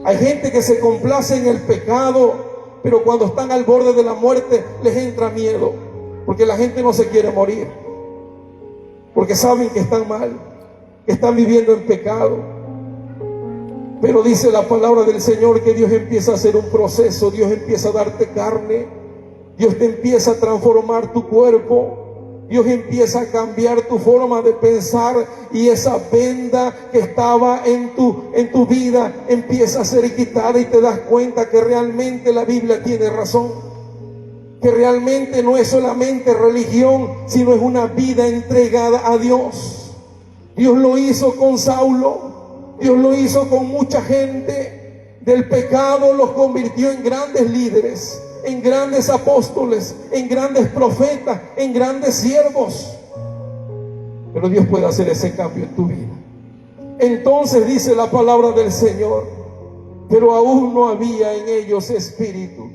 Hay gente que se complace en el pecado, pero cuando están al borde de la muerte les entra miedo, porque la gente no se quiere morir, porque saben que están mal, que están viviendo en pecado. Pero dice la palabra del Señor que Dios empieza a hacer un proceso, Dios empieza a darte carne, Dios te empieza a transformar tu cuerpo, Dios empieza a cambiar tu forma de pensar, y esa venda que estaba en tu vida empieza a ser quitada, y te das cuenta que realmente la Biblia tiene razón, que realmente no es solamente religión, sino es una vida entregada a Dios. Dios lo hizo con Saulo, Dios lo hizo con mucha gente. Del pecado los convirtió en grandes líderes, en grandes apóstoles, en grandes profetas, en grandes siervos. Pero Dios puede hacer ese cambio en tu vida. Entonces dice la palabra del Señor, pero aún no había en ellos espíritu.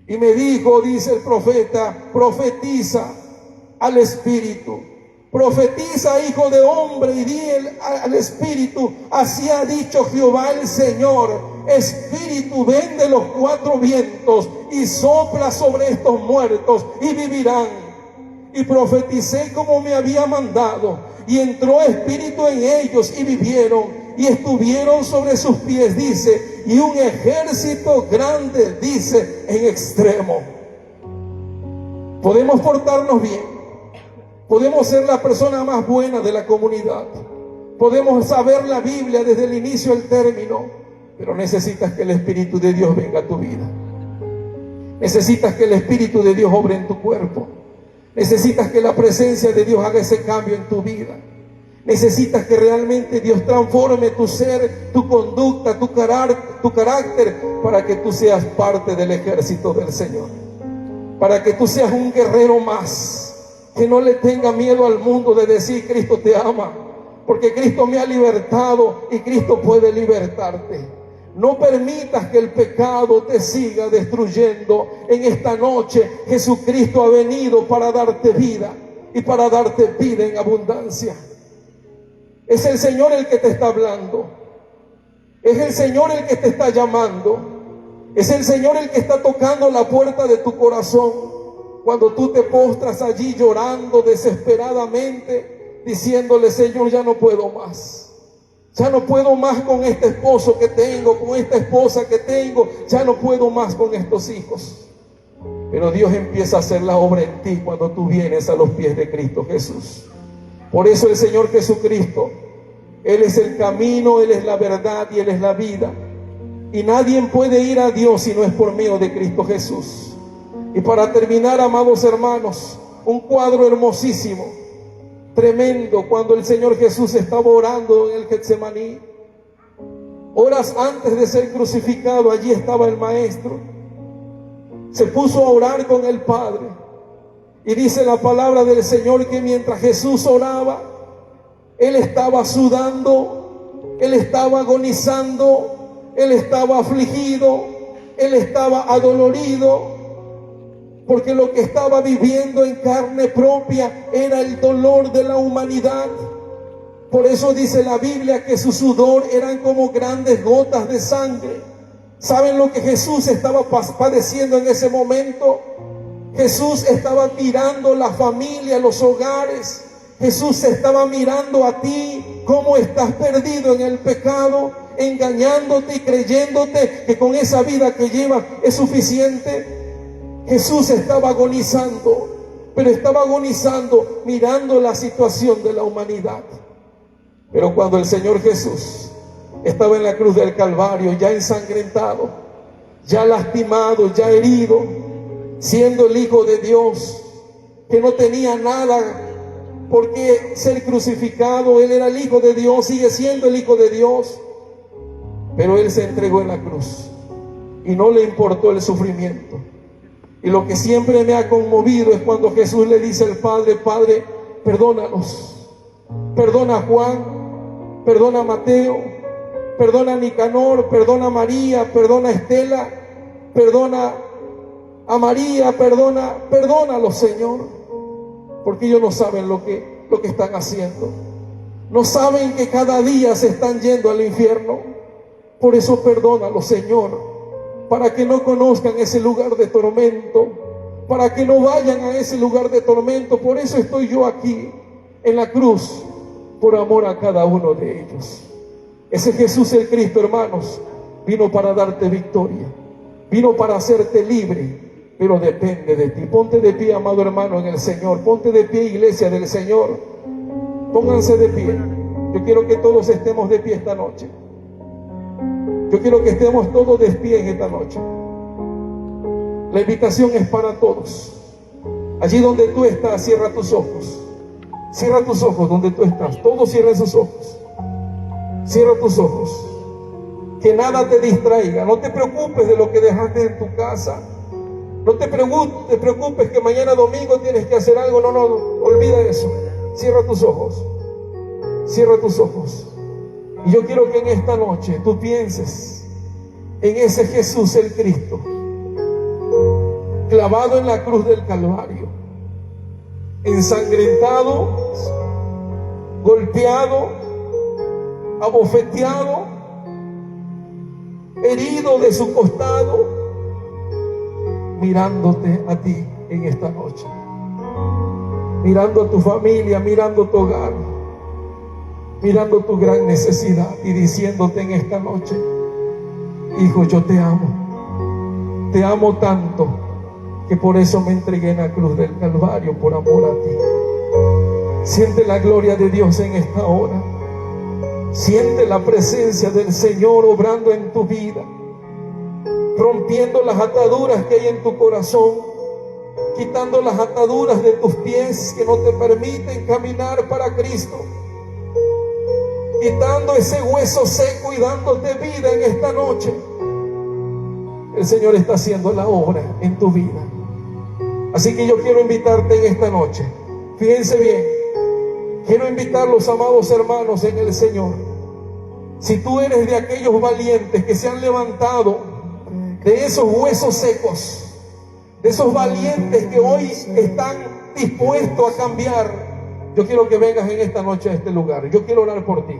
Y me dijo, dice el profeta, profetiza al espíritu. Profetiza, hijo de hombre, y di al espíritu: así ha dicho Jehová el Señor, espíritu, ven de los cuatro vientos y sopla sobre estos muertos y vivirán. Y profeticé como me había mandado, y entró espíritu en ellos y vivieron, y estuvieron sobre sus pies, dice, y un ejército grande, dice, en extremo. Podemos portarnos bien, podemos ser la persona más buena de la comunidad, podemos saber la Biblia desde el inicio al término, pero necesitas que el Espíritu de Dios venga a tu vida. Necesitas que el Espíritu de Dios obre en tu cuerpo. Necesitas que la presencia de Dios haga ese cambio en tu vida. Necesitas que realmente Dios transforme tu ser, tu conducta, tu carácter, para que tú seas parte del ejército del Señor, para que tú seas un guerrero más, que no le tenga miedo al mundo de decir: Cristo te ama, porque Cristo me ha libertado y Cristo puede libertarte. No permitas que el pecado te siga destruyendo. En esta noche Jesucristo ha venido para darte vida, y para darte vida en abundancia. Es el Señor el que te está hablando, es el Señor el que te está llamando, es el Señor el que está tocando la puerta de tu corazón. Cuando tú te postras allí llorando desesperadamente, diciéndole: Señor, ya no puedo más, ya no puedo más con este esposo que tengo, con esta esposa que tengo, ya no puedo más con estos hijos. Pero Dios empieza a hacer la obra en ti cuando tú vienes a los pies de Cristo Jesús. Por eso el Señor Jesucristo, Él es el camino, Él es la verdad y Él es la vida, y nadie puede ir a Dios si no es por medio de Cristo Jesús. Y para terminar, amados hermanos, un cuadro hermosísimo, tremendo, cuando el Señor Jesús estaba orando en el Getsemaní, horas antes de ser crucificado. Allí estaba el Maestro, se puso a orar con el Padre, y dice la palabra del Señor que mientras Jesús oraba, Él estaba sudando, Él estaba agonizando, Él estaba afligido, Él estaba adolorido, porque lo que estaba viviendo en carne propia era el dolor de la humanidad. Por eso dice la Biblia que su sudor eran como grandes gotas de sangre. ¿Saben lo que Jesús estaba padeciendo en ese momento? Jesús estaba tirando la familia, los hogares. Jesús estaba mirando a ti, cómo estás perdido en el pecado, engañándote y creyéndote que con esa vida que llevas es suficiente. Jesús estaba agonizando, pero estaba agonizando mirando la situación de la humanidad. Pero cuando el Señor Jesús estaba en la cruz del Calvario, ya ensangrentado, ya lastimado, ya herido, siendo el Hijo de Dios, que no tenía nada por qué ser crucificado, Él era el Hijo de Dios, sigue siendo el Hijo de Dios, pero Él se entregó en la cruz y no le importó el sufrimiento. Y lo que siempre me ha conmovido es cuando Jesús le dice al Padre: Padre, perdónalos, perdona a Juan, perdona a Mateo, perdona a Nicanor, perdona a María, perdona a Estela, perdona a María, perdónalos, Señor, porque ellos no saben lo que están haciendo, no saben que cada día se están yendo al infierno. Por eso perdónalos, Señor, para que no conozcan ese lugar de tormento, para que no vayan a ese lugar de tormento. Por eso estoy yo aquí en la cruz, por amor a cada uno de ellos. Ese Jesús el Cristo, hermanos, vino para darte victoria, vino para hacerte libre, pero depende de ti. Ponte de pie, amado hermano, en el Señor. Ponte de pie, iglesia del Señor. Pónganse de pie. Yo quiero que todos estemos de pie esta noche. Yo quiero que estemos todos de pie en esta noche. La invitación es para todos. Allí donde tú estás, cierra tus ojos. Cierra tus ojos donde tú estás. Todos cierren sus ojos. Cierra tus ojos. Que nada te distraiga. No te preocupes de lo que dejaste en tu casa. No te preocupes que mañana domingo tienes que hacer algo. No, olvida eso. Cierra tus ojos. Cierra tus ojos. Y yo quiero que en esta noche tú pienses en ese Jesús el Cristo, clavado en la cruz del Calvario, ensangrentado, golpeado, abofeteado, herido de su costado, mirándote a ti en esta noche, mirando a tu familia, mirando tu hogar, mirando tu gran necesidad y diciéndote en esta noche: hijo, yo te amo tanto que por eso me entregué en la cruz del Calvario, por amor a ti. Siente la gloria de Dios en esta hora. Siente la presencia del Señor obrando en tu vida, rompiendo las ataduras que hay en tu corazón, quitando las ataduras de tus pies que no te permiten caminar para Cristo, quitando ese hueso seco y dándote vida en esta noche. El Señor está haciendo la obra en tu vida. Así que yo quiero invitarte en esta noche. Fíjense bien, quiero invitar a los amados hermanos en el Señor. Si tú eres de aquellos valientes que se han levantado de esos huesos secos, de esos valientes que hoy están dispuestos a cambiar, yo quiero que vengas en esta noche a este lugar. Yo quiero orar por ti.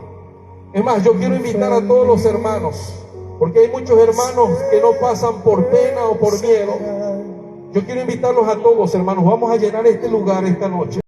Es más, yo quiero invitar a todos los hermanos, porque hay muchos hermanos que no pasan por pena o por miedo. Yo quiero invitarlos a todos, hermanos. Vamos a llenar este lugar esta noche.